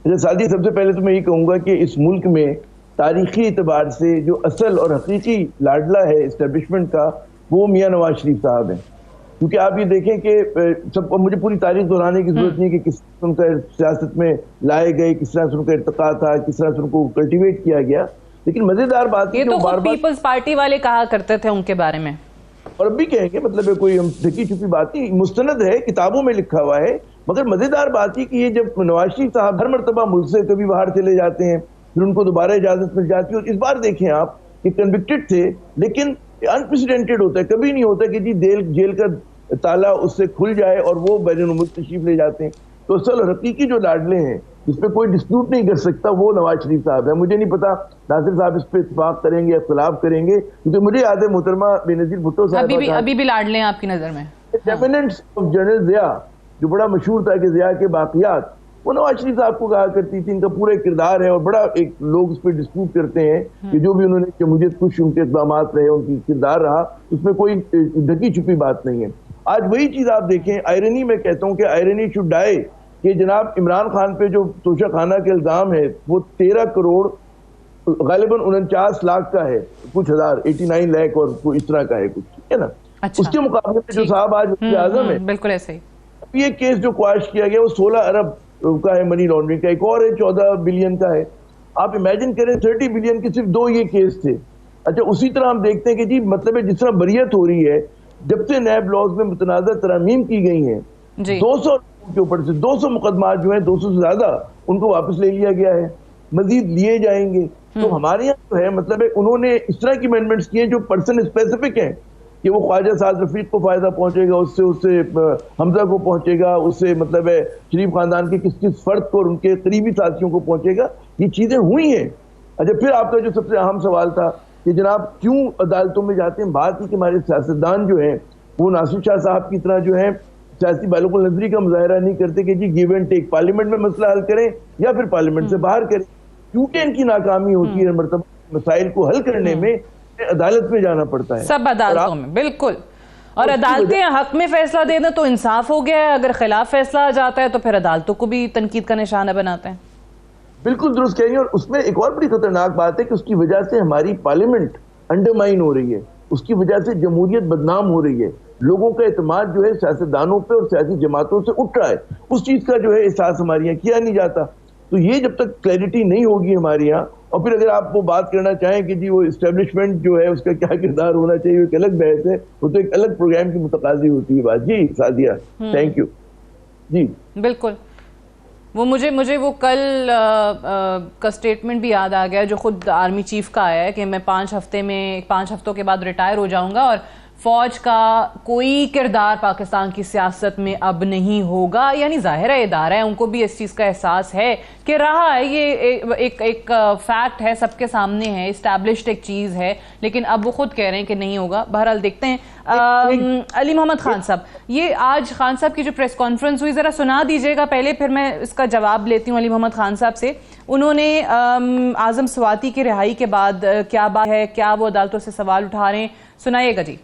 सादी, सबसे पहले तो मैं ये कहूँगा कि इस मुल्क में तारीखी एतबार से जो असल और हकीकी लाडला है इस्टेब्लिशमेंट का, वो मियाँ नवाज शरीफ साहब हैं। क्योंकि आप ये देखें कि सब, मुझे पूरी तारीख दोहराने की जरूरत नहीं कि किस तरह उनका सियासत में लाए गए, किस तरह से उनका इर्तिका था, किस तरह से उनको कल्टिवेट किया गया। लेकिन मजेदार बात ये तो खुद पीपल्स पार्टी वाले कहा करते थे उनके बारे में, और अब भी कहेंगे, मतलब कोई हम ढकी छुपी बात नहीं, मुस्तनद है, किताबों में लिखा हुआ है। मगर मजेदार बात है कि ये जब नवाज शरीफ साहब हर मरतबा मुल्क से कभी बाहर चले जाते हैं, फिर उनको दोबारा इजाजत मिल जाती है। और इस बार देखें आप कि कन्विक्टेड थे, लेकिन अनप्रेसिडेंटेड होता है, कभी नहीं होता कि जी जेल का ताला उससे खुल जाए और वो बैरून मुल्क तशरीफ ले जाते हैं। तो असल हकीकी जो लाडले हैं, जिसपे कोई डिस्प्यूट नहीं कर सकता, वो नवाज शरीफ साहब है। मुझे नहीं पता नासिर साहब इस पे इत्तेफाक करेंगे या इख्तिलाफ करेंगे, क्योंकि मुझे याद है मोहतरमा बेनजीर भुट्टो साहब अभी भी लाडले हैं आपकी नजर में। एमिनेंस ऑफ जनरल जिया, जो बड़ा मशहूर था कि जिया के बाकियात, वो नवाज शरीफ साहब को कहा करती थी। इनका पूरा किरदार है और बड़ा एक लोग उस पर डिस्प्यूट करते हैं कि जो भी उन्होंने जमहूरियत कुछ उनके इक़दाम रहे, उनकी किरदार रहा, उसमें कोई ढकी छुपी बात नहीं है। आज वही चीज आप देखें, आयरनी में कहता हूँ कि आयरनी शुड डाई, कि जनाब इमरान खान पे जो तोशा खाना के इल्जाम है, वो 13 करोड़ गालिबन 49 लाख का है, कुछ हजार 89 लाख और इस तरह का है कुछ, ठीक है ना। अच्छा, उसके मुकाबले में जो साहब आज वज़ीर आज़म है, बिल्कुल ऐसे ही, ये केस जो क्वाश किया गया वो 16 अरब का है मनी लॉन्ड्रिंग का, एक और है 14 बिलियन का है। आप इमेजिन करें 30 बिलियन के सिर्फ 2 ये केस थे। अच्छा, उसी तरह हम देखते हैं कि जी मतलब है जिस तरह बरियत हो रही है, जब से नैब लॉज में मुतनाज़ा तरामीम की गई हैं, 200 के ऊपर से 200 मुकदमा जो है, 200 से ज्यादा उनको वापस ले लिया गया है, मजीद लिए जाएंगे। तो हमारे यहाँ जो है मतलब है उन्होंने इस तरह की अमेंडमेंट्स किए जो पर्सन स्पेसिफिक हैं, कि वो ख्वाजा साद रफीक को फायदा पहुंचेगा, उससे हमजा को पहुंचेगा, उससे मतलब है शरीफ खानदान के किस किस फर्द को और उनके करीबी साथियों को पहुंचेगा। ये चीजें हुई हैं। अच्छा, फिर आपका जो सबसे अहम सवाल था कि जनाब क्यों अदालतों में जाते हैं, बात ही कि हमारे सियासतदान जो हैं वो नासिर शाह साहब की तरह जो है सियासी बालुकुल नजरी का मुजाहरा नहीं करते कि जी गिव एंड टेक, पार्लियामेंट में मसला हल करें या फिर पार्लियामेंट से बाहर करें। क्योंकि इनकी नाकामी होती है मरतबा मसाइल को हल करने में, अदालत में जाना पड़ता है, सब अदालतों में, बिल्कुल। और अदालतें हक में फैसला दे दें तो इंसाफ हो गया है, अगर खिलाफ फैसला आ जाता है तो फिर अदालतों को भी तनकीद का निशाना बनाते हैं। बिल्कुल दुरुस्त कहेंगे। और उसमें एक और बड़ी खतरनाक बात है कि उसकी वजह से हमारी पार्लियामेंट अंडरमाइन हो रही है, उसकी वजह से जमहूरियत बदनाम हो रही है, लोगों का एतमाद जो है सियासतदानों पे और सियासी जमातों से उठ रहा है। उस चीज का जो है एहसास हमारे यहाँ किया नहीं जाता। तो ये जब तक क्लैरिटी नहीं होगी हमारे यहाँ, और फिर अगर आप वो बात करना चाहें कि जी वो इस्टेब्लिशमेंट जो है उसका क्या किरदार होना चाहिए, एक अलग बहस है, वो तो एक अलग प्रोग्राम की मुतकाजी होती है बात। जी सादिया, थैंक यू। जी बिल्कुल, वो मुझे वो कल का स्टेटमेंट भी याद आ गया जो खुद आर्मी चीफ का आया है कि मैं 5 हफ्तों के बाद रिटायर हो जाऊंगा और फौज का कोई किरदार पाकिस्तान की सियासत में अब नहीं होगा। यानी जाहिर है इदारा है, उनको भी इस चीज़ का एहसास है कि रहा है, ये एक फैक्ट है, सबके सामने है, इस्टेब्लिश्ड एक चीज़ है, लेकिन अब वो खुद कह रहे हैं कि नहीं होगा। बहरहाल देखते हैं। अली मोहम्मद खान साहब, ये आज खान साहब की जो प्रेस कॉन्फ्रेंस हुई, ज़रा सुना दीजिएगा पहले, फिर मैं इसका जवाब लेती हूँ अली मोहम्मद खान साहब से। उन्होंने आज़म स्वाति की रिहाई के बाद क्या बात है, क्या वो अदालतों से सवाल उठा रहे हैं, सुनाइएगा जी।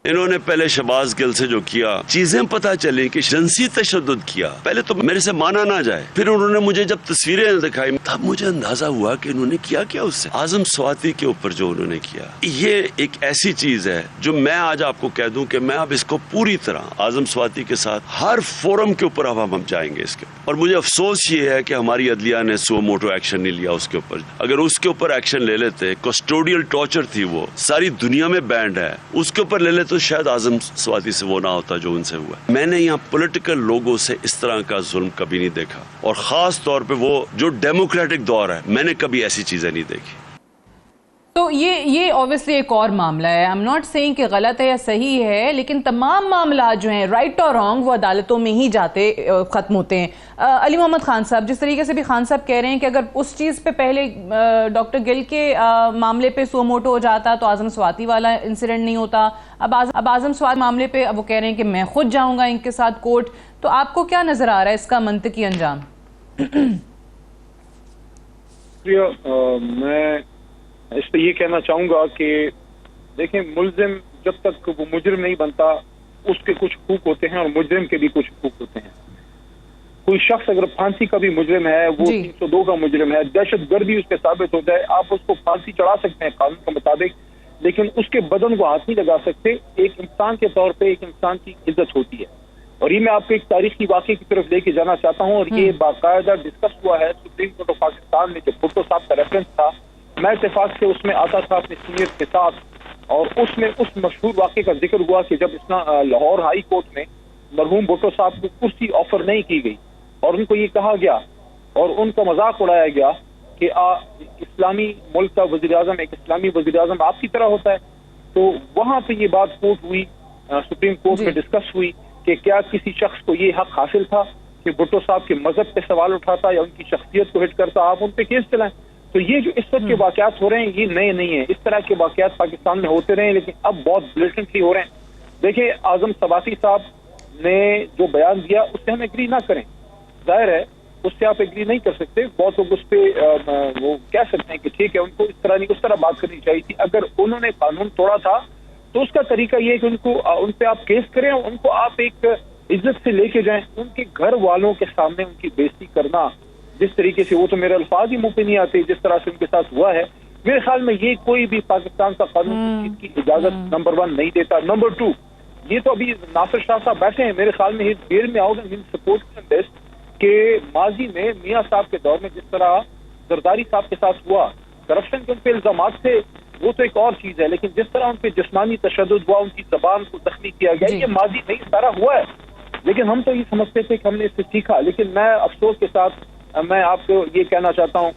इन्होंने पहले शहबाज गिल से जो किया, चीजें पता चली कि जिनसी तशद्दुद किया, पहले तो मेरे से माना ना जाए, फिर उन्होंने मुझे जब तस्वीरें दिखाई तब मुझे अंदाजा हुआ कि इन्होंने किया क्या उससे। आजम स्वाति के ऊपर जो उन्होंने किया, ये एक ऐसी चीज है जो मैं आज आपको कह दूं कि मैं अब इसको पूरी तरह आजम स्वाति के साथ हर फोरम के ऊपर अब हम जाएंगे इसके। और मुझे अफसोस ये है कि हमारी अदलिया ने सो मोटो एक्शन नहीं लिया उसके ऊपर। अगर उसके ऊपर एक्शन ले लेते, कस्टोडियल टॉर्चर थी वो, सारी दुनिया में बैंड है, उसके ऊपर ले लेते तो शायद आजम स्वाति से वो ना होता जो उनसे हुआ। मैंने यहाँ पॉलिटिकल लोगों से इस तरह का जुल्म कभी नहीं देखा, और खास तौर पे वो जो डेमोक्रेटिक दौर है, मैंने कभी ऐसी चीजें नहीं देखी। तो ये ऑब्वियसली एक और मामला है। आई एम नॉट सेइंग कि गलत है या सही है, लेकिन तमाम मामला जो हैं राइट और रॉन्ग वो अदालतों में ही जाते ख़त्म होते हैं। अली मोहम्मद खान साहब, जिस तरीके से भी खान साहब कह रहे हैं कि अगर उस चीज़ पे पहले डॉक्टर गिल के मामले पे सो मोटो हो जाता तो आजम स्वाति वाला इंसिडेंट नहीं होता। अब आजम स्वाति मामले पे अब वो कह रहे हैं कि मैं खुद जाऊँगा इनके साथ कोर्ट। तो आपको क्या नज़र आ रहा है इसका मंतकी अंजाम? मैं इस पर ये कहना चाहूंगा कि देखें, मुलजिम जब तक वो मुजरिम नहीं बनता उसके कुछ हुकूक होते हैं और मुजरिम के भी कुछ हुकूक होते हैं। कोई शख्स अगर फांसी का भी मुजरिम है, वो 302 का मुजरिम है, दहशतगर्दी उसके साबित हो जाए, आप उसको फांसी चढ़ा सकते हैं कानून के मुताबिक, लेकिन उसके बदन को हाथ नहीं लगा सकते। एक इंसान के तौर पर एक इंसान की इज्जत होती है। और ये मैं आपको एक तारीखी वाक़े की तरफ लेके जाना चाहता हूँ, और ये बाकायदा डिस्कस हुआ है सुप्रीम कोर्ट ऑफ पाकिस्तान में। जब भुट्टो साहब का रेफरेंस था, मैं इत्तेफाक से उसमें आता था अपने सीनियर के साथ, और उसमें उस मशहूर वाक़े का जिक्र हुआ कि जब लाहौर हाई कोर्ट में मरहूम भुट्टो साहब को कुर्सी ऑफर नहीं की गई और उनको ये कहा गया और उनका मजाक उड़ाया गया कि इस्लामी मुल्क का वज़ीर आज़म, एक इस्लामी वज़ीर आज़म आपकी तरह होता है। तो वहां पे ये बात कोर्ट हुई, सुप्रीम कोर्ट में डिस्कस हुई कि क्या किसी शख्स को ये हक हासिल था कि भुट्टो साहब के मजहब पे सवाल उठाता या उनकी शख्सियत को हिट करता, आप उन पे केस चलाएं। तो ये जो इस वक्त के वाकयात हो रहे हैं ये नए नहीं है, इस तरह के वाकयात पाकिस्तान में होते रहे, लेकिन अब बहुत ब्लेटेंटली हो रहे हैं। देखिए, आजम स्वाति साहब ने जो बयान दिया उससे हम एग्री ना करें, जाहिर है उससे आप एग्री नहीं कर सकते। बहुत लोग उस पर वो कह सकते हैं कि ठीक है, उनको इस तरह नहीं उस तरह बात करनी चाहिए थी। अगर उन्होंने कानून तोड़ा था तो उसका तरीका ये है कि उनको उन पर आप केस करें, उनको आप एक इज्जत से लेके जाएं। उनके घर वालों के सामने उनकी बेइज्जती करना जिस तरीके से, वो तो मेरे अल्फाज ही मुंह पे नहीं आते, जिस तरह से उनके साथ हुआ है, मेरे ख्याल में ये कोई भी पाकिस्तान का कानून इसकी इजाजत नंबर 1 नहीं देता। नंबर 2, ये तो अभी नासिर शाह साहब बैठे हैं, मेरे ख्याल में देर में आओगे सपोर्ट दिस के माजी में मियाँ साहब के दौर में जिस तरह जरदारी साहब के साथ हुआ, करप्शन के उन पे इल्जाम थे, वो तो एक और चीज है, लेकिन जिस तरह उन पे जिस्मानी तशद्दुद हुआ, उनकी जबान को जख्मी किया गया, ये माजी नहीं सारा हुआ है। लेकिन हम तो ये समझते थे कि हमने इससे सीखा, लेकिन मैं अफसोस के साथ मैं आपको ये कहना चाहता हूँ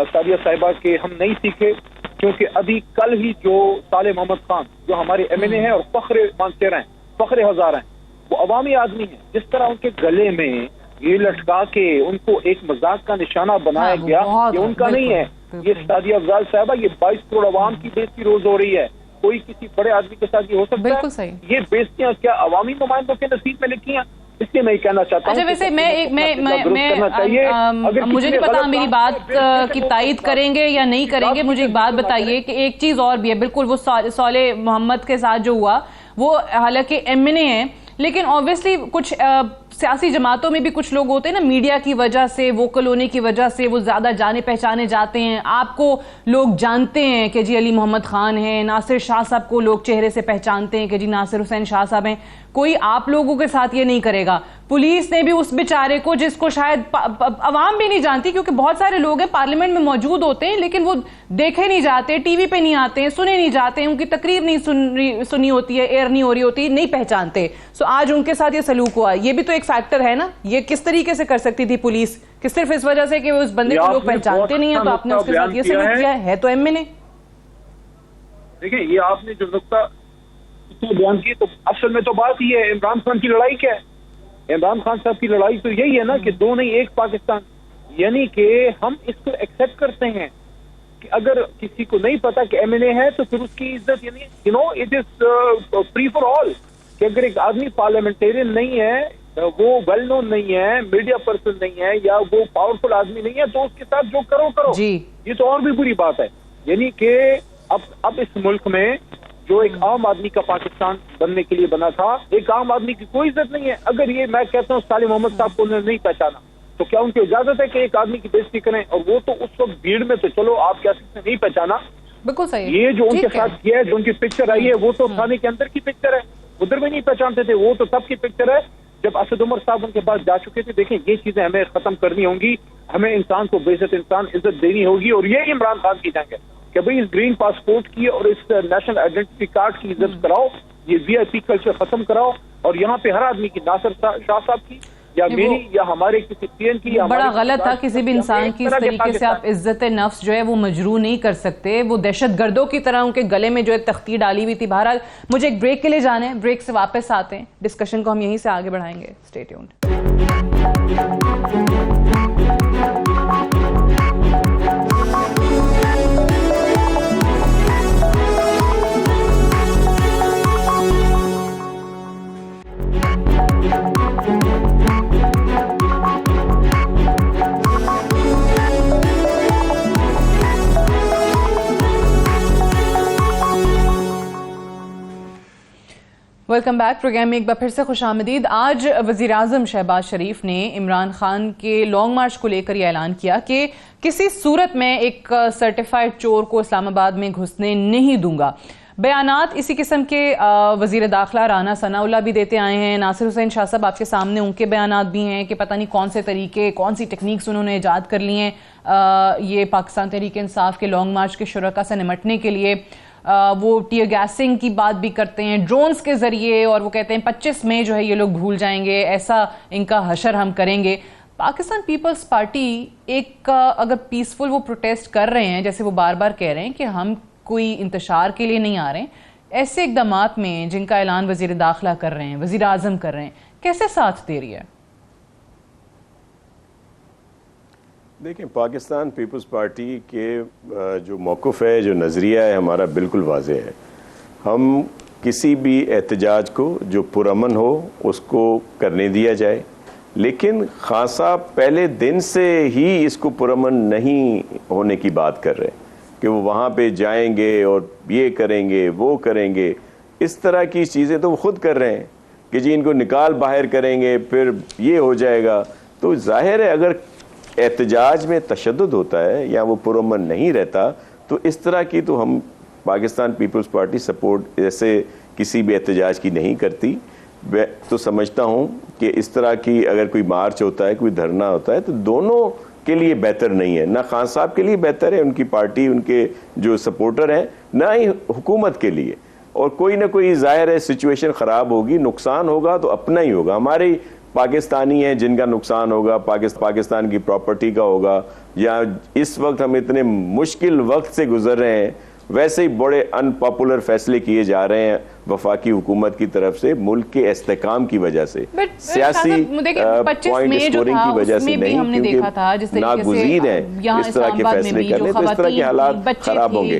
सादिया साहिबा के हम नहीं सीखे, क्योंकि अभी कल ही जो साले मोहम्मद खान जो हमारे MNA हैं और फख्र मानसेर हैं, फख्र हजार हैं, वो अवामी आदमी हैं, जिस तरह उनके गले में ये लटका के उनको एक मजाक का निशाना बनाया गया, ये उनका नहीं है। ये सादिया अफजाल साहिबा, ये 22 करोड़ अवाम की बेइज्जती रोज हो रही है। कोई किसी बड़े आदमी के साथ ये हो सकता है? ये बेइज्जतियां क्या अवामी नुमाइंदों के नसीब में लिखी हैं? इसलिए मैं कहना चाहता हूँ। अच्छा, वैसे मुझे नहीं पता मेरी बात की तायीद करेंगे या नहीं करेंगे। मुझे एक बात बताइए कि एक चीज और भी है, बिल्कुल वो साले मोहम्मद के साथ जो हुआ, वो हालांकि MNA है, लेकिन ऑब्वियसली कुछ सियासी जमातों में भी कुछ लोग होते हैं ना, मीडिया की वजह से, वोकल होने की वजह से वो ज़्यादा जाने पहचाने जाते हैं। आपको लोग जानते हैं कि जी अली मोहम्मद खान हैं, नासिर शाह साहब को लोग चेहरे से पहचानते हैं कि जी नासिर हुसैन शाह साहब हैं। कोई आप लोगों के साथ ये नहीं करेगा, पुलिस ने भी उस बेचारे को, जिसको शायद अवाम भी नहीं जानती, क्योंकि बहुत सारे लोग हैं पार्लियामेंट में मौजूद होते हैं लेकिन वो देखे नहीं जाते, टीवी पे नहीं आते हैं, सुने नहीं जाते हैं, उनकी तकरीर नहीं सुनी होती है, एयर नहीं हो रही होती, नहीं पहचानते। सो आज उनके साथ ये सलूक हुआ, ये भी तो एक फैक्टर है ना। ये किस तरीके से कर सकती थी पुलिस, कि सिर्फ इस वजह से कि उस बंदे को लोग पहचानते नहीं है तो आपने उसके साथ ये सलूक किया है तो एमएनए। देखिए, ये आपने जो नुक्ता बयान की, तो असल में तो बात ये है, इमरान खान की लड़ाई क्या है? इमरान खान साहब की लड़ाई तो यही है ना कि दो नहीं एक पाकिस्तान, यानी कि हम इसको एक्सेप्ट करते हैं कि अगर किसी को नहीं पता कि एमएनए है तो फिर उसकी इज्जत, यानी it is free for all, कि अगर एक आदमी पार्लियामेंटेरियन नहीं है, वो वेल नोन नहीं है, मीडिया पर्सन नहीं है, या वो पावरफुल आदमी नहीं है, तो उसके साथ जो करो जी। ये तो और भी बुरी बात है। यानी कि अब इस मुल्क में जो एक आम आदमी का पाकिस्तान बनने के लिए बना था, एक आम आदमी की कोई इज्जत नहीं है। अगर ये मैं कहता हूँ सालिम मोहम्मद साहब को उन्होंने नहीं पहचाना, तो क्या उनकी इजाजत है कि एक आदमी की बेइज्जती करें? और वो तो उस वक्त भीड़ में, तो चलो आप क्या सकते नहीं पहचाना, बिल्कुल सही। ये जो उनके साथ किया है, जो उनकी पिक्चर आई है, वो तो थाने के अंदर की पिक्चर है, उधर भी नहीं पहचानते थे, वो तो तब की पिक्चर है जब असद उमर साहब उनके पास जा चुके थे। देखें, ये चीजें हमें खत्म करनी होंगी, हमें इंसान को बेइज्जत इंसान इज्जत देनी होगी, और ये इमरान खान की जंग है कि भाई इस ग्रीन पासपोर्ट की और इस नेशनल आइडेंटिटी कार्ड की इज्जत कराओ, ये वीआईपी कल्चर खत्म कराओ, और यहाँ पे हर आदमी की, नासिर शाह साहब की या मेरी या हमारे किसी पीएन की, बड़ा गलत था किसी भी इंसान की इस तरीके से आप इज्जत नफ्स जो है वो मजरू नहीं कर सकते। वो दहशत गर्दों की तरह उनके गले में जो है तख्ती डाली हुई थी। बहरहाल मुझे एक ब्रेक के लिए जाना है, ब्रेक से वापस आते हैं, डिस्कशन को हम यहीं से आगे बढ़ाएंगे। Stay tuned. Welcome back. Program में एक बार फिर से खुशामदीद। आज वज़ीर आज़म शहबाज शरीफ ने इमरान खान के लॉन्ग मार्च को लेकर यह ऐलान किया कि किसी सूरत में एक सर्टिफाइड चोर को इस्लामाबाद में घुसने नहीं दूंगा। बयानात इसी किस्म के वज़ीर दाखिला राना सनाउल्लाह भी देते आए हैं। नासिर हुसैन शाह साहब आपके सामने, उनके बयानात भी हैं कि पता नहीं कौन से तरीके, कौन सी टेक्निक्स उन्होंने ईजाद कर ली हैं ये पाकिस्तान तहरीक इंसाफ के लॉन्ग मार्च के शुरका से निमटने के लिए। वो टीयर गैसिंग की बात भी करते हैं ड्रोन्स के जरिए, और वो कहते हैं 25 मई जो है ये लोग भूल जाएंगे, ऐसा इनका हशर हम करेंगे। पाकिस्तान पीपल्स पार्टी एक अगर पीसफुल वो प्रोटेस्ट कर रहे हैं, जैसे वो बार बार कह रहे हैं कि हम कोई इंतशार के लिए नहीं आ रहे हैं, ऐसे इक़दामात में जिनका ऐलान वज़ीर दाखिला कर रहे हैं, वज़ीर आज़म कर रहे हैं, कैसे साथ दे रही है? देखिए, पाकिस्तान पीपल्स पार्टी के जो मौक़िफ़ है, जो नज़रिया है हमारा, बिल्कुल वाज़ेह है। हम किसी भी एहतजाज को जो पुरअमन हो उसको करने दिया जाए, लेकिन खान साहब पहले दिन से ही इसको पुरअमन नहीं होने की बात कर रहे हैं कि वो वहाँ पे जाएंगे और ये करेंगे वो करेंगे। इस तरह की चीज़ें तो वो ख़ुद कर रहे हैं कि जी इनको निकाल बाहर करेंगे, फिर ये हो जाएगा। तो जाहिर है अगर एहतजाज में तशद्दुद होता है या वो पुरअमन नहीं रहता, तो इस तरह की तो हम पाकिस्तान पीपल्स पार्टी सपोर्ट ऐसे किसी भी एहतजाज की नहीं करती। मैं तो समझता हूँ कि इस तरह की अगर कोई मार्च होता है, कोई धरना होता है, तो दोनों के लिए बेहतर नहीं है। ना खान साहब के लिए बेहतर है, उनकी पार्टी, उनके जो सपोर्टर हैं, ना ही हुकूमत के लिए। और कोई ना कोई ज़ाहिर है सिचुएशन ख़राब होगी, नुकसान होगा तो अपना ही होगा। हमारे पाकिस्तानी हैं जिनका नुकसान होगा, पाकिस्तान की प्रॉपर्टी का होगा, या इस वक्त हम इतने मुश्किल वक्त से गुजर रहे हैं, वैसे ही बड़े अनपॉपुलर फैसले किए जा रहे हैं वफाकी हुकूमत की तरफ से मुल्क के इस्तेकाम की वजह से, सियासी पॉइंट स्कोरिंग की वजह से नहीं, क्योंकि नागुज़ीर हैं इस तरह के फैसले करने, तो इस तरह के हालात खराब होंगे,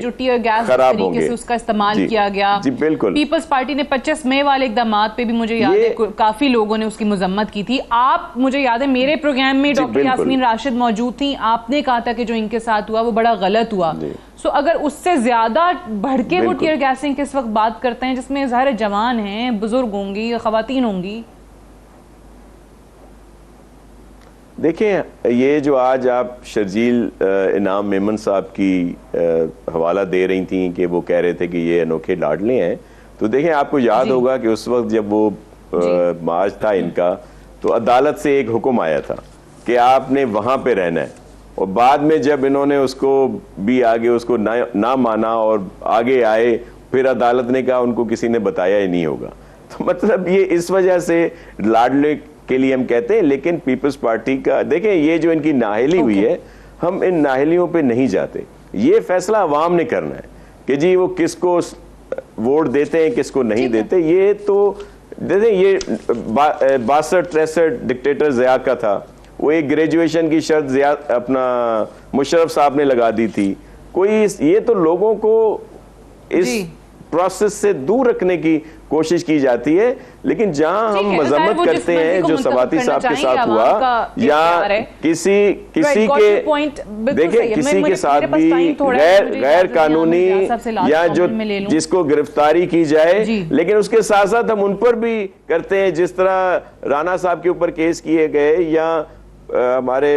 खराब होंगे। उसका इस्तेमाल किया गया। जी बिल्कुल। पीपल्स पार्टी ने 25 मई वाले इक़दामात पे भी मुझे याद है काफी लोगों ने उसकी मजम्मत की थी। आप, मुझे याद है मेरे प्रोग्राम में डॉक्टर यास्मीन राशिद मौजूद थी, आपने कहा था कि जो इनके साथ हुआ वो बड़ा गलत हुआ। सो अगर उससे ज्यादा बढ़ के वो टीयर गैसिंग किस वक्त बात करते हैं, जिसमें ज़ाहिर जवान हैं, बुजुर्ग होंगी, ख़वातीन होंगी। देखें, ये जो आज आप शर्जील इनाम मेमन साहब की हवाला दे रही थी कि वो कह रहे थे कि ये अनोखे लाडले हैं, तो देखें आपको याद होगा कि उस वक्त जब वो मार्च था इनका, तो अदालत से एक हुक्म आया था कि आपने वहां पे रहना है, और बाद में जब इन्होंने उसको भी आगे उसको ना माना और आगे आए, फिर अदालत ने कहा उनको किसी ने बताया ही नहीं होगा। तो मतलब ये इस वजह से लाडले के लिए हम कहते हैं। लेकिन पीपल्स पार्टी का देखें, ये जो इनकी नाहली हुई है, हम इन नाहलियों पे नहीं जाते। ये फैसला अवाम ने करना है कि जी वो किसको वोट देते हैं, किसको नहीं देते। ये तो देखें, ये 62-63 डिक्टेटर ज़िया का था, वो एक ग्रेजुएशन की शर्त ज़िया अपना मुशर्रफ साहब ने लगा दी थी। कोई ये तो लोगों को इस प्रोसेस से दूर रखने की कोशिश की जाती है। लेकिन जहां हम मजम्मत करते हैं जो सवाती साहब के साथ हुआ, या किसी के देखिए किसी के साथ भी गैर कानूनी या जो जिसको गिरफ्तारी की जाए, लेकिन उसके साथ साथ हम उन पर भी करते हैं, जिस तरह राणा साहब के ऊपर केस किए गए या हमारे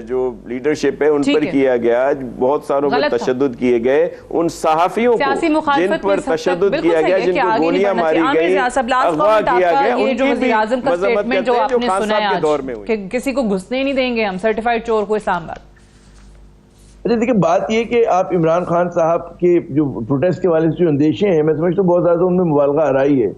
जो लीडरशिप है उन पर किया गया, बहुत सारों पर तशद्दुद किए गए, उन सहाफियों को जिन पर तशद्दुद किया गया, जिनको गोलियां मारी गई, अगवा किया गया, उनकी भी मजम्मत करते हैं जो खान साहब के दौर में हुई। किसी को घुसने नहीं देंगे हम, सर्टिफाइड चोर को इस्लामाबाद। अच्छा देखिए, बात ये कि आप इमरान खान साहब के जो प्रोटेस्ट के वाले जो अंदेशे हैं, मैं समझता हूँ बहुत ज्यादा उनमें मुबालगा आ रही है।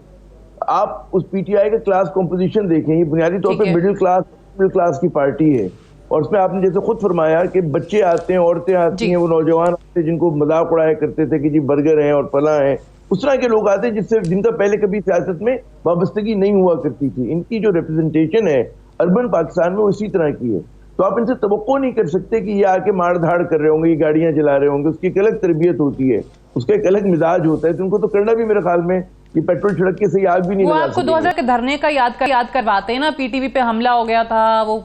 आप उस पीटीआई का क्लास कॉम्पोजिशन देखें, ये बुनियादी तौर पर मिडिल क्लास की पार्टी है, और उसमें आपने जैसे खुद फरमाया कि बच्चे आते हैं, औरतें आती हैं, वो नौजवान आते हैं जिनको मजाक उड़ाया करते थे कि जी बर्गर हैं और फला है, उस तरह के लोग आते हैं जिससे जिनका पहले कभी सियासत में वाबस्तगी नहीं हुआ करती थी। इनकी जो रिप्रेजेंटेशन है अर्बन पाकिस्तान में वो इसी तरह की है। तो आप इनसे तवक्को नहीं कर सकते कि ये आके मार धाड़ कर रहे होंगे, ये गाड़ियां चला रहे होंगे। उसकी एक अलग तरबियत होती है, उसका एक अलग मिजाज होता है, तो उनको तो करना भी मेरे ख्याल में ये पेट्रोल छिड़क के सही आग भी नहीं लगा आपको 2000 के धरने का याद करवाते हैं ना, पीटीवी पे हमला हो गया था, वो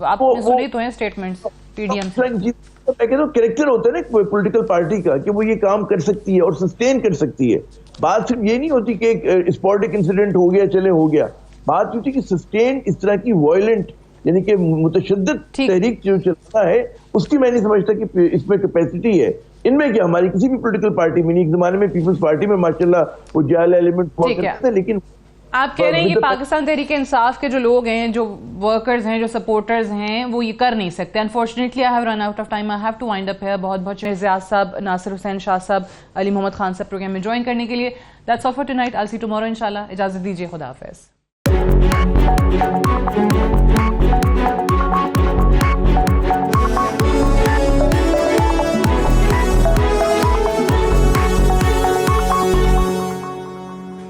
आपने सुनी तो है स्टेटमेंट्स पीडीएम से। मैं कहता हूं कैरेक्टर होता है ना पॉलिटिकल पार्टी का कि वो ये काम कर सकती है और सस्टेन कर सकती है। बात सिर्फ ये नहीं होती कि एक स्पॉटिक इंसिडेंट हो गया चले हो गया, बात होती कि सस्टेन इस तरह की वायलेंट यानी कि मुतशद्दिद तहरीक जो चलता है, उसकी मैं नहीं समझता कि इसमें कैपेसिटी है। इनमें क्या हमारी किसी भी पॉलिटिकल पार्टी में नहीं, एक जमाने में पीपल्स पार्टी में माशाल्लाह वो जाल एलिमेंट हुआ करते थे, लेकिन आप कह रहे हैं कि पाकिस्तान तहरीक इंसाफ के जो लोग हैं, जो वर्कर्स हैं, जो सपोर्टर्स हैं, वो ये कर नहीं सकते। Unfortunately I have run out of time, I have to wind up here. बहुत बहुत शुक्रिया ज़ियाद साहब, नासिर हुसैन शाह साहब, अली मोहम्मद खान साहब प्रोग्राम में ज्वाइन करने के लिए। That's all for tonight, I will see you tomorrow इंशाल्लाह। इजाजत दीजिए, खुदा हाफिज़।